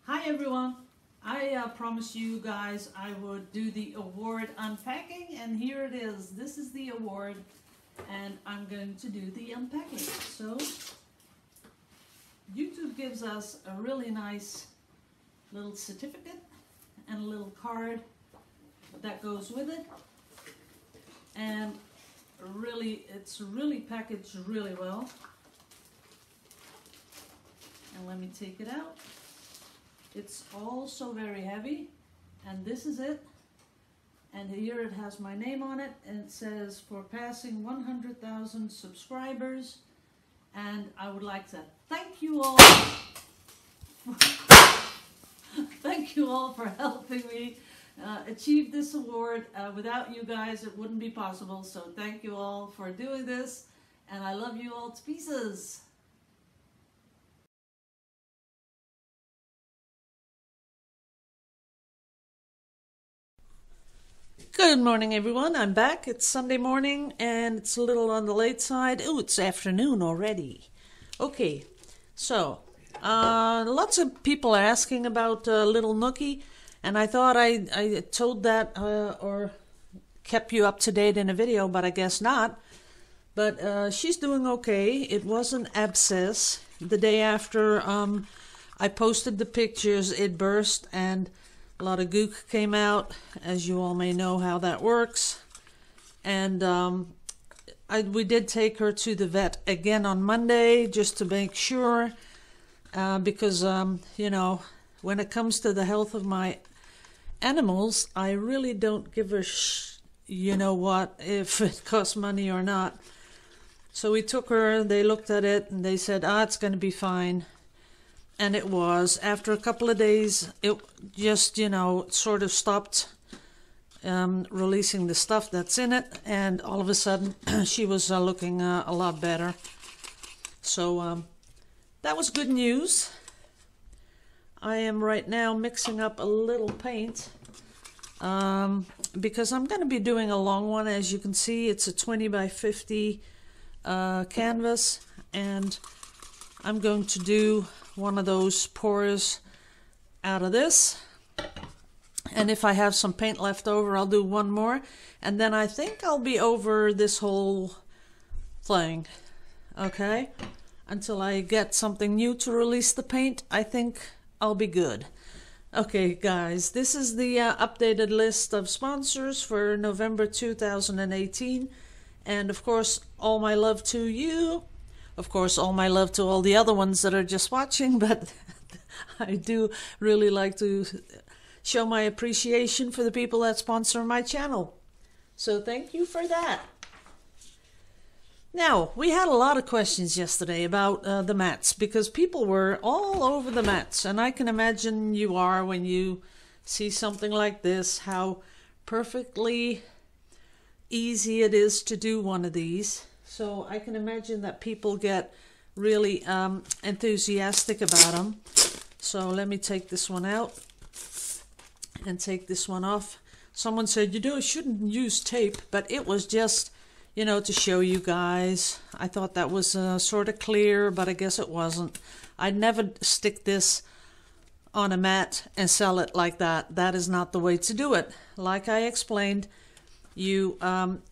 Hi everyone. I promised you guys I would do the award unpacking, and here it is. This is the award, and I'm going to do the unpacking. So YouTube gives us a really nice little certificate and a little card that goes with it, and it's really packaged really well. And let me take it out. It's also very heavy, and this is it. And here it has my name on it, and it says for passing 100,000 subscribers. And I would like to thank you all. Thank you all for helping me achieve this award. Without you guys, it wouldn't be possible. So thank you all for doing this, and I love you all to pieces. Good morning, everyone. I'm back. It's Sunday morning, and it's a little on the late side. Oh, it's afternoon already. Okay, so lots of people are asking about little Nookie, and I thought I told that or kept you up to date in a video, but I guess not. But she's doing okay. It was an abscess. The day after I posted the pictures, it burst, and a lot of gook came out, as you all may know how that works. And we did take her to the vet again on Monday just to make sure, because, you know, when it comes to the health of my animals, I really don't give a you know what, if it costs money or not. So we took her, they looked at it, and they said, it's going to be fine. And it was. After a couple of days, it just, you know, sort of stopped releasing the stuff that's in it. And all of a sudden, she was looking a lot better. So that was good news. I am right now mixing up a little paint because I'm going to be doing a long one. As you can see, it's a 20 by 50 canvas. And I'm going to do one of those pours out of this, and if I have some paint left over, I'll do one more, and then I think I'll be over this whole thing, okay, until I get something new to release the paint. I think I'll be good. Okay guys, this is the updated list of sponsors for November 2018, and of course all my love to you. Of course, all my love to all the other ones that are just watching, but I do really like to show my appreciation for the people that sponsor my channel. So thank you for that. Now, we had a lot of questions yesterday about the mats, because people were all over the mats, and I can imagine you are when you see something like this, how perfectly easy it is to do one of these. So I can imagine that people get really enthusiastic about them. So let me take this one out and take this one off. Someone said, you know, you shouldn't use tape, but it was just, you know, to show you guys. I thought that was sort of clear, but I guess it wasn't. I'd never stick this on a mat and sell it like that. That is not the way to do it. Like I explained, you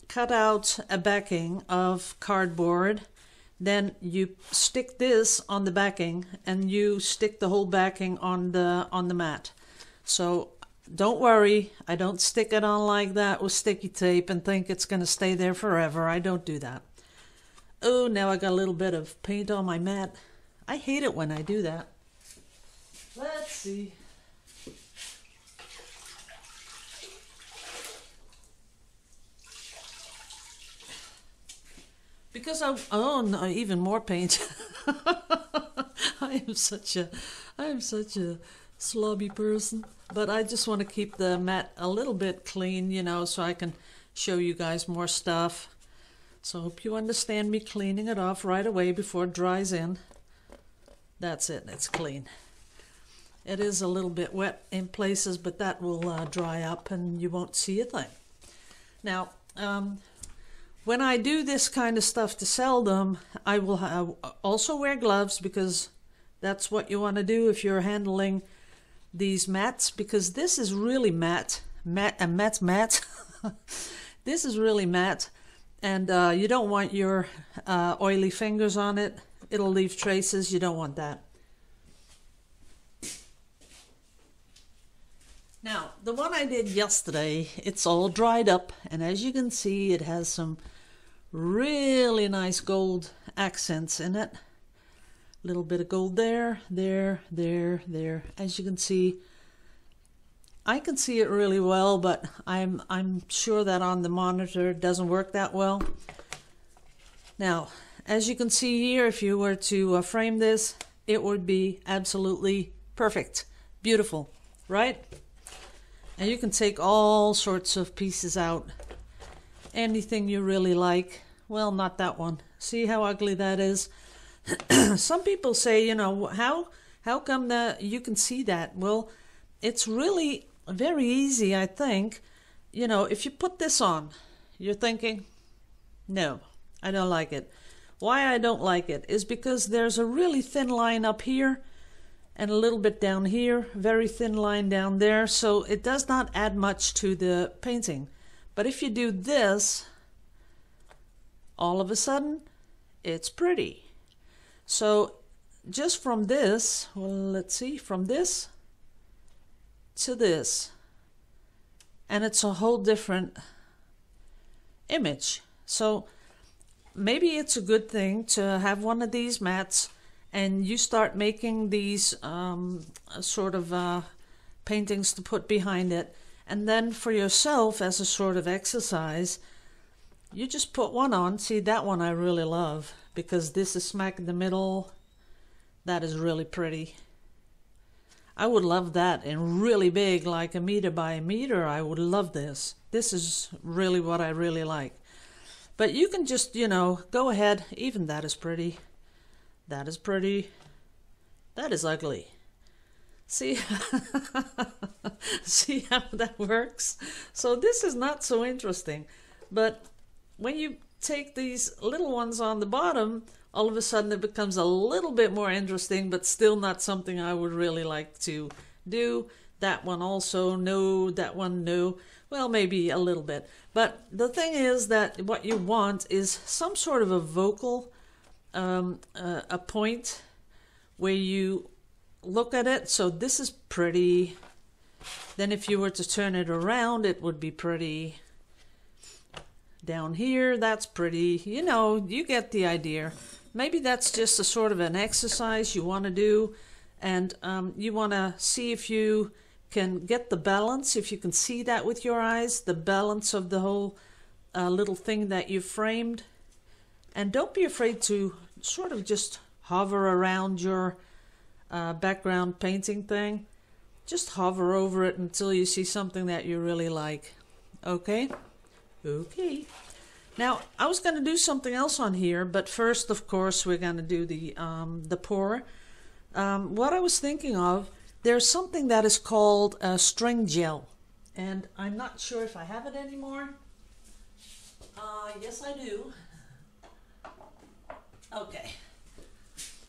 cut out a backing of cardboard, then you stick this on the backing, and you stick the whole backing on the mat. So don't worry, I don't stick it on like that with sticky tape and think it's going to stay there forever. I don't do that. Oh, now I got a little bit of paint on my mat. I hate it when I do that. Let's see. Because oh no, even more paint. I am such a slobby person, but I just want to keep the mat a little bit clean, you know, so I can show you guys more stuff. So I hope you understand me cleaning it off right away before it dries in. That's it, it's clean. It is a little bit wet in places, but that will dry up and you won't see a thing. Now, when I do this kind of stuff to sell them, I will also wear gloves, because that's what you want to do if you're handling these mats, because this is really matte. Matte. This is really matte, and you don't want your oily fingers on it. It'll leave traces. You don't want that. Now, the one I did yesterday, it's all dried up, and as you can see, it has some really nice gold accents in it. A little bit of gold there, there, there, there. As you can see, I can see it really well, but I'm sure that on the monitor it doesn't work that well. Now, as you can see here, if you were to frame this, it would be absolutely perfect. Beautiful, right? And you can take all sorts of pieces out. Anything you really like. Well, not that one. See how ugly that is? Some people say, you know, how come that you can see that? Well, it's really very easy, I think. You know, if you put this on, you're thinking, no, I don't like it. Why I don't like it is because there's a really thin line up here and a little bit down here, very thin line down there, so it does not add much to the painting. But if you do this, all of a sudden, it's pretty. So just from this, well, let's see, from this to this, and it's a whole different image. So maybe it's a good thing to have one of these mats and you start making these sort of paintings to put behind it, and then for yourself as a sort of exercise, you just put one on. See, that one I really love because this is smack in the middle. That is really pretty. I would love that in really big, like 1 meter by 1 meter. I would love this. This is really what I really like. But you can just, you know, go ahead. Even that is pretty. That is pretty. That is ugly. See? See how that works? So this is not so interesting. But when you take these little ones on the bottom, all of a sudden it becomes a little bit more interesting, but still not something I would really like to do. That one also, no. That one, no. Well, maybe a little bit. But the thing is that what you want is some sort of a vocal, a point where you look at it. So this is pretty. Then if you were to turn it around, it would be pretty. Down here, that's pretty. You know, you get the idea. Maybe that's just a sort of an exercise you want to do, and you want to see if you can get the balance, if you can see that with your eyes, the balance of the whole little thing that you framed. And don't be afraid to sort of just hover around your background painting thing. Just hover over it until you see something that you really like. Okay? Okay. Now, I was going to do something else on here, but first, of course, we're going to do the pour. What I was thinking of, there's something that is called string gel, and I'm not sure if I have it anymore. Yes, I do. Okay.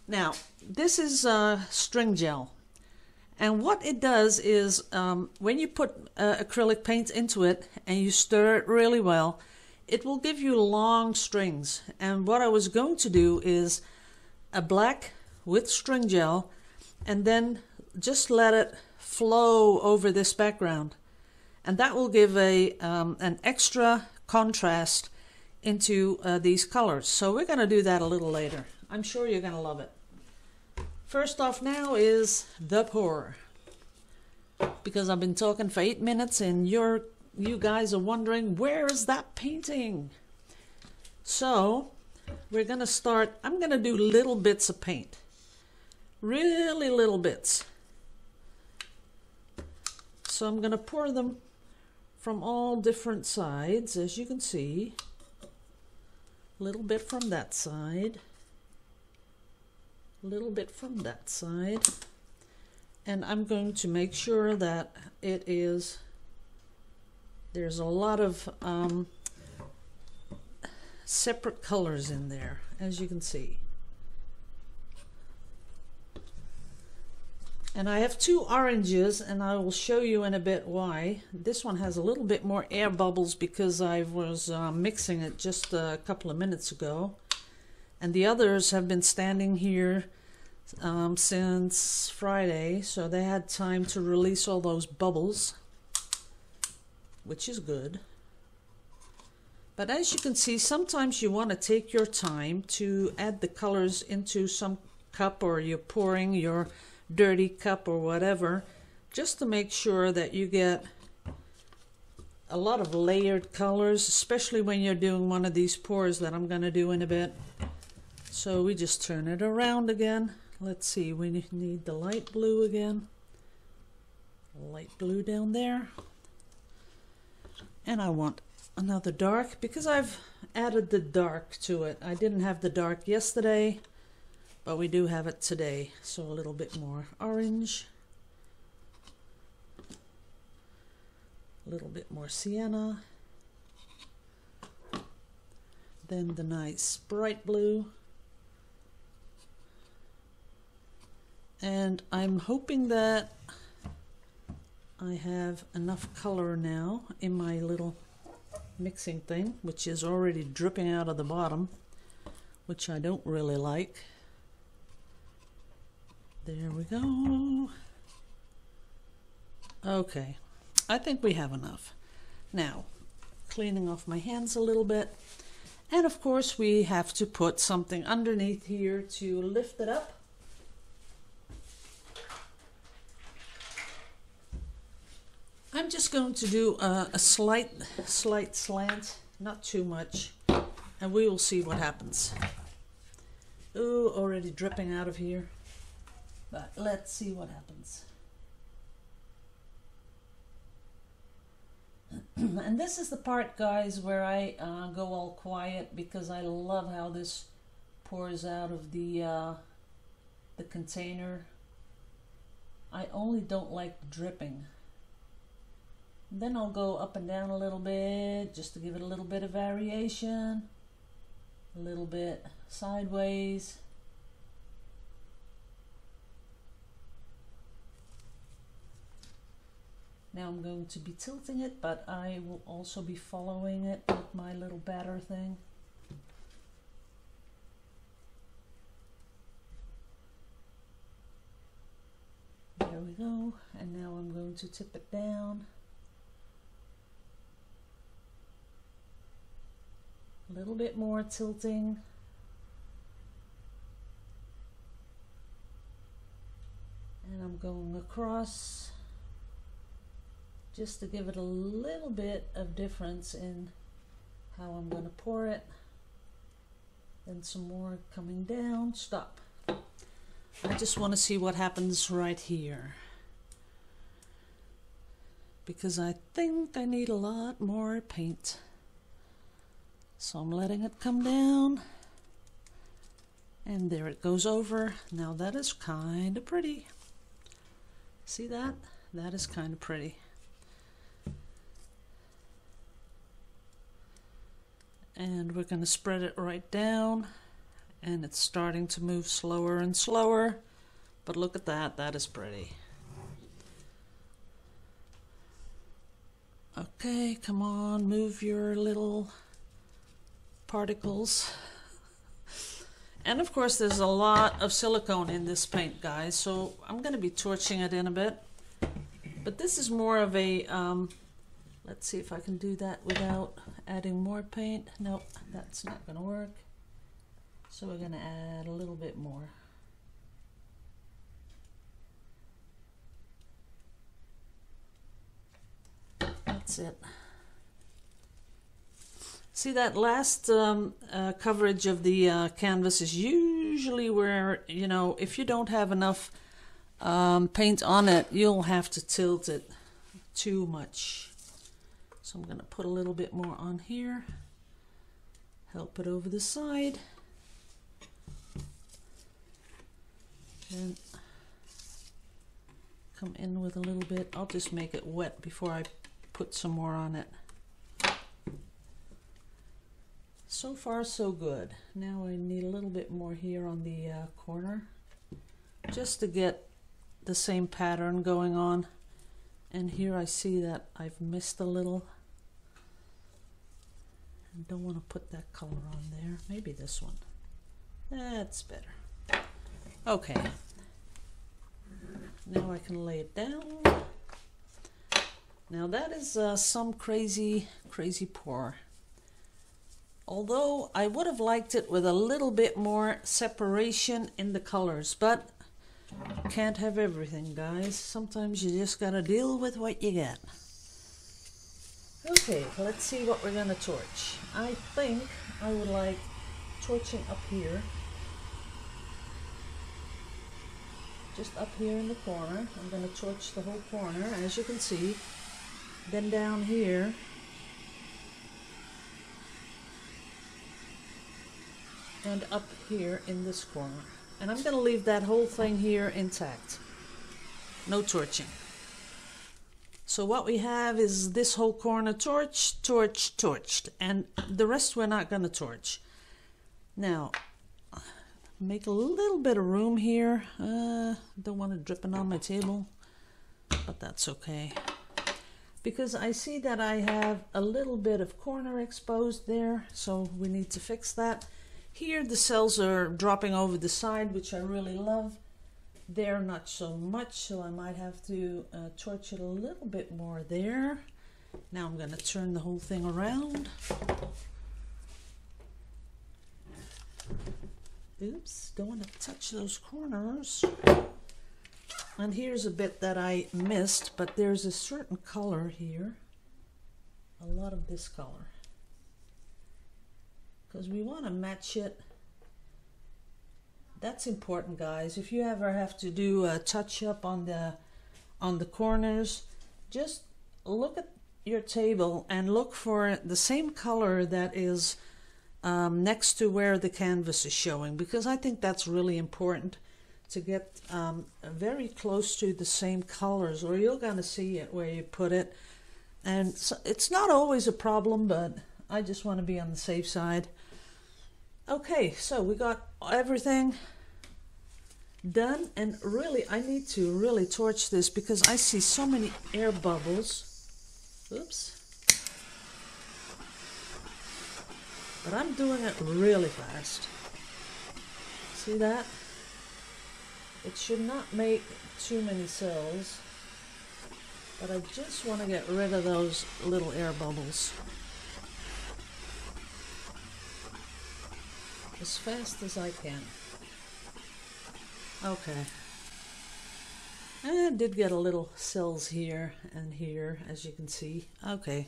Now, this is string gel, and what it does is when you put acrylic paint into it and you stir it really well, it will give you long strings. And what I was going to do is a black with string gel, and then just let it flow over this background, and that will give an extra contrast into these colors. So we're going to do that a little later. I'm sure you're going to love it. First off now is the pour, because I've been talking for 8 minutes and you guys are wondering, where is that painting? So we're going to start. I'm going to do little bits of paint, really little bits. So I'm going to pour them from all different sides, as you can see. A little bit from that side, a little bit from that side, and I'm going to make sure that it is, there's a lot of separate colors in there, as you can see. And I have two oranges, and I will show you in a bit why. This one has a little bit more air bubbles because I was mixing it just a couple of minutes ago. And the others have been standing here since Friday, so they had time to release all those bubbles, which is good. But as you can see, sometimes you want to take your time to add the colors into some cup, or you're pouring your dirty cup or whatever, just to make sure that you get a lot of layered colors, especially when you're doing one of these pours that I'm going to do in a bit. So we just turn it around again. Let's see, we need the light blue again. Light blue down there. And I want another dark because I've added the dark to it. I didn't have the dark yesterday, but we do have it today. So a little bit more orange. A little bit more sienna. Then the nice bright blue. And I'm hoping that I have enough color now in my little mixing thing, which is already dripping out of the bottom, which I don't really like. There we go. Okay, I think we have enough. Now, cleaning off my hands a little bit. And of course we have to put something underneath here to lift it up. I'm just going to do a slight slant, not too much, and we will see what happens. Ooh, already dripping out of here, but let's see what happens. And this is the part, guys, where I go all quiet because I love how this pours out of the container. I only don't like the dripping. Then I'll go up and down a little bit just to give it a little bit of variation, a little bit sideways. Now I'm going to be tilting it, but I will also be following it with my little batter thing. There we go, and now I'm going to tip it down. A little bit more tilting. And I'm going across just to give it a little bit of difference in how I'm going to pour it. Then some more coming down. Stop. I just want to see what happens right here, because I think I need a lot more paint. So I'm letting it come down, and there it goes over. Now that is kind of pretty. See that? That is kind of pretty. And we're going to spread it right down, and it's starting to move slower and slower, but look at that, that is pretty. Okay, come on, move your little particles. And of course there's a lot of silicone in this paint, guys, so I'm going to be torching it in a bit. But this is more of a let's see if I can do that without adding more paint. Nope, that's not going to work. So we're going to add a little bit more. That's it. See, that last coverage of the canvas is usually where, you know, if you don't have enough paint on it, you'll have to tilt it too much. So I'm going to put a little bit more on here, help it over the side, and come in with a little bit. I'll just make it wet before I put some more on it. So far so good. Now I need a little bit more here on the corner, just to get the same pattern going on. And here I see that I've missed a little. I don't want to put that color on there. Maybe this one. That's better. Okay. Now I can lay it down. Now that is some crazy pour. Although I would have liked it with a little bit more separation in the colors, but can't have everything, guys. Sometimes you just gotta deal with what you get. Okay, let's see what we're gonna torch. I think I would like torching up here. Just up here in the corner. I'm gonna torch the whole corner, as you can see. Then down here. And up here in this corner. And I'm gonna leave that whole thing here intact. No torching. So what we have is this whole corner torched, and the rest we're not going to torch. Now, make a little bit of room here. Don't want it dripping on my table, but that's okay. Because I see that I have a little bit of corner exposed there, so we need to fix that. Here the cells are dropping over the side, which I really love. There not so much, so I might have to torch it a little bit more there. Now I'm going to turn the whole thing around. Oops, don't want to touch those corners. And here's a bit that I missed, but there's a certain color here. A lot of this color. Because we want to match it. That's important, guys. If you ever have to do a touch-up on the corners, just look at your table and look for the same color that is next to where the canvas is showing, because I think that's really important to get very close to the same colors, or you're going to see it where you put it. And so it's not always a problem, but I just want to be on the safe side. Okay, so we got everything done, and really I need to really torch this because I see so many air bubbles. Oops. But I'm doing it really fast. See that? It should not make too many cells, but I just want to get rid of those little air bubbles as fast as I can. Okay. I did get a little cells here and here, as you can see. Okay.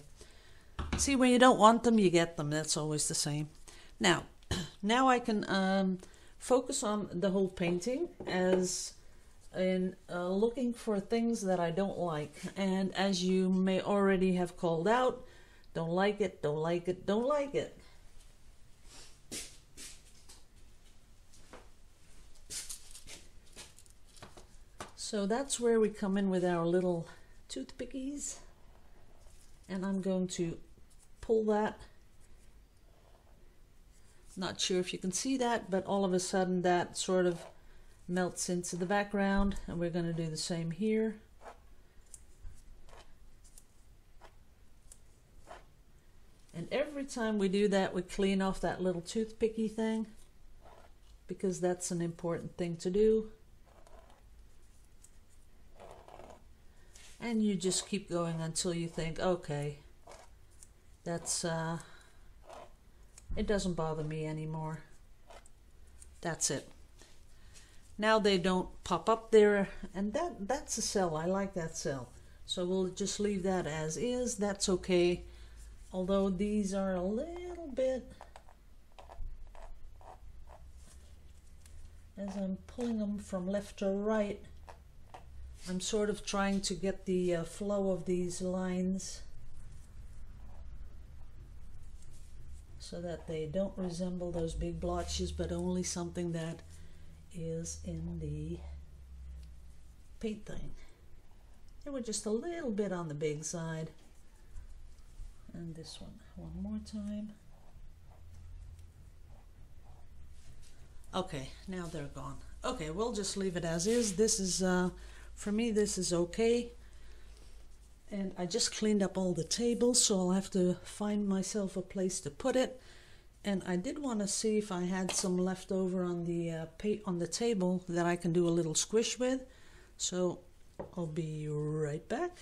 See, when you don't want them, you get them. That's always the same. Now I can focus on the whole painting as in looking for things that I don't like. And as you may already have called out, don't like it, don't like it, don't like it. So that's where we come in with our little toothpickies, and I'm going to pull that. Not sure if you can see that, but all of a sudden that sort of melts into the background, and we're going to do the same here. And every time we do that, we clean off that little toothpicky thing, because that's an important thing to do. And you just keep going until you think, okay, that's it doesn't bother me anymore. That's it. Now they don't pop up there, and that's a cell. I like that cell. So we'll just leave that as is. That's okay. Although these are a little bit, as I'm pulling them from left to right, I'm sort of trying to get the flow of these lines so that they don't resemble those big blotches, but only something that is in the paint thing. They were just a little bit on the big side. And this one more time. Okay, now they're gone. Okay, we'll just leave it as is. This is for me this is okay. And I just cleaned up all the tables, so I'll have to find myself a place to put it. And I did want to see if I had some left over on the table that I can do a little squish with. So I'll be right back.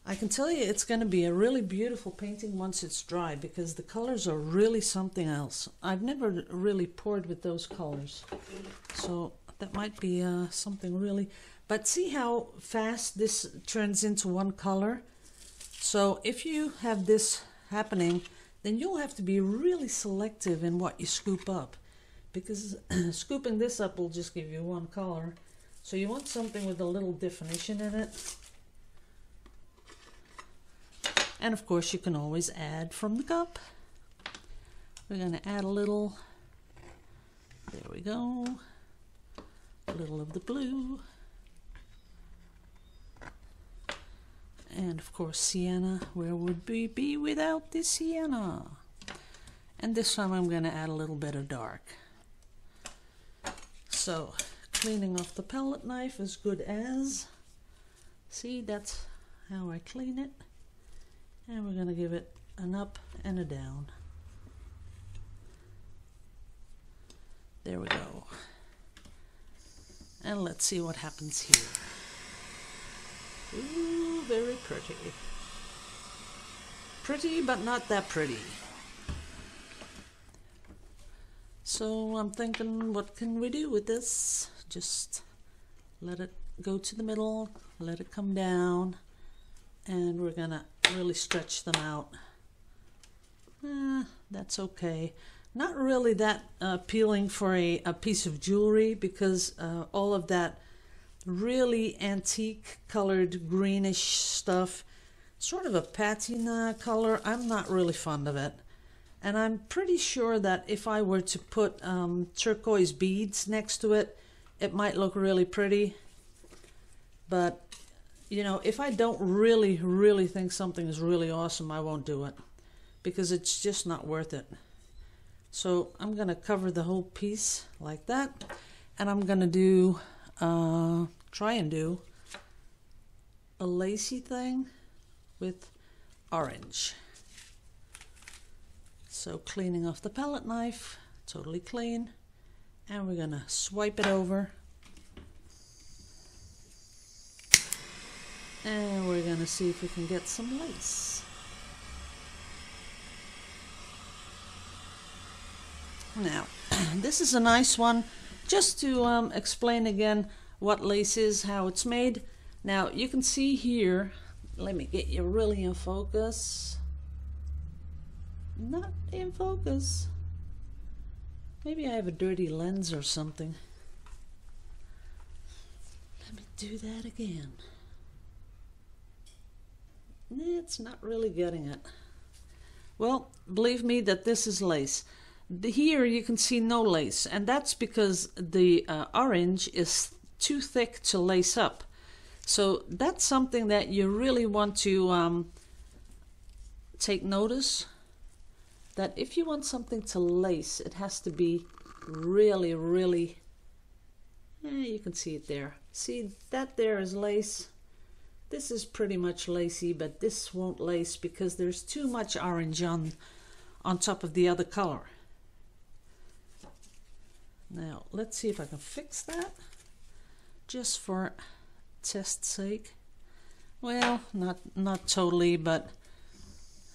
I can tell you it's going to be a really beautiful painting once it's dry, because the colors are really something else. I've never really poured with those colors, so that might be something really. But see how fast this turns into one color? So if you have this happening, then you'll have to be really selective in what you scoop up, because scooping this up will just give you one color. So you want something with a little definition in it. And of course you can always add from the cup. We're going to add a little, there we go, a little of the blue. And of course sienna, where would we be without the sienna? And this time I'm going to add a little bit of dark. So cleaning off the palette knife as good as. See, that's how I clean it. And we're going to give it an up and a down. There we go. And let's see what happens here. Ooh, very pretty. Pretty, but not that pretty. So I'm thinking, what can we do with this? Just let it go to the middle, let it come down, and we're going to really stretch them out. That's okay. Not really that appealing for a piece of jewelry, because all of that really antique colored greenish stuff, sort of a patina color, I'm not really fond of it. And I'm pretty sure that if I were to put turquoise beads next to it, it might look really pretty. But you know, if I don't really think something is really awesome, I won't do it, because it's just not worth it. So I'm going to cover the whole piece like that, and I'm going to do, try and do a lacy thing with orange. So cleaning off the palette knife, totally clean, and we're going to swipe it over. And we're going to see if we can get some lace. Now, this is a nice one, just to explain again what lace is, how it's made. Now, you can see here, let me get you really in focus. Not in focus. Maybe I have a dirty lens or something. Let me do that again. It's not really getting it. Well, believe me that this is lace. Here you can see no lace, and that's because the orange is too thick to lace up. So that's something that you really want to take notice, that if you want something to lace, it has to be really, you can see it there. See, that there is lace. This is pretty much lacy, but this won't lace because there's too much orange on top of the other color. Now, let's see if I can fix that, just for test's sake. Well, not totally, but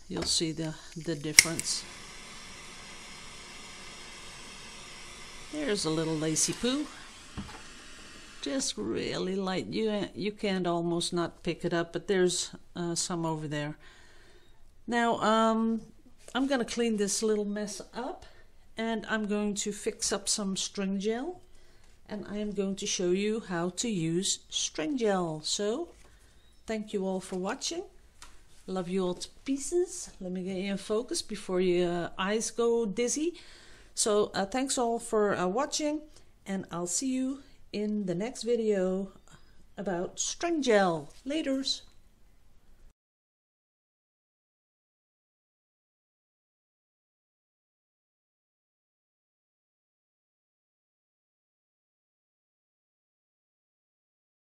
you'll see the difference. There's a little lacy poo. Just really light. You can't almost not pick it up, but there's some over there. Now I'm going to clean this little mess up, and I'm going to fix up some string gel, and I am going to show you how to use string gel. So thank you all for watching. Love you all to pieces. Let me get you in focus before your eyes go dizzy. So thanks all for watching, and I'll see you in the next video about string gel. Laters.